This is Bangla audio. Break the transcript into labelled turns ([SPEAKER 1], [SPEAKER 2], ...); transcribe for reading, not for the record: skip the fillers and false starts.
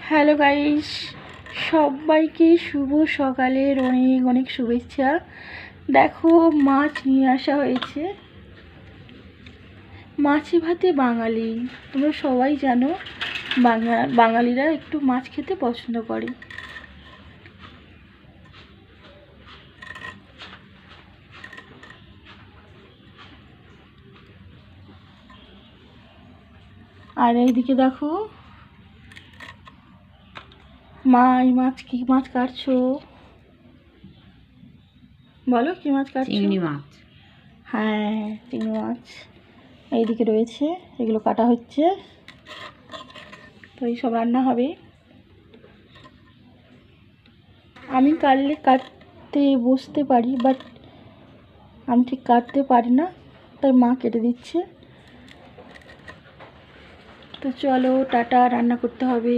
[SPEAKER 1] হ্যালো গাইস, সবাইকে শুভ সকালের অনেক অনেক শুভেচ্ছা। দেখো, মাছ নিয়ে আসা হয়েছে। মাছে ভাতে বাঙালি, তোমরা সবাই জানো বাঙালিরা একটু মাছ খেতে পছন্দ করে। আর এইদিকে দেখো, মা এই মাছ কি মাছ কাটছো? বলো, কি মাছ কাটছো?
[SPEAKER 2] চিংড়ি মাছ।
[SPEAKER 1] হ্যাঁ, চিংড়ি মাছ এইদিকে রয়েছে, এগুলো কাটা হচ্ছে, তো এইসব রান্না হবে। আমি কাটলে কাটতে বসতে পারি, বাট আমি ঠিক কাটতে পারি না, তাই মা কেটে দিচ্ছে। তো চলো, টাটা, রান্না করতে হবে।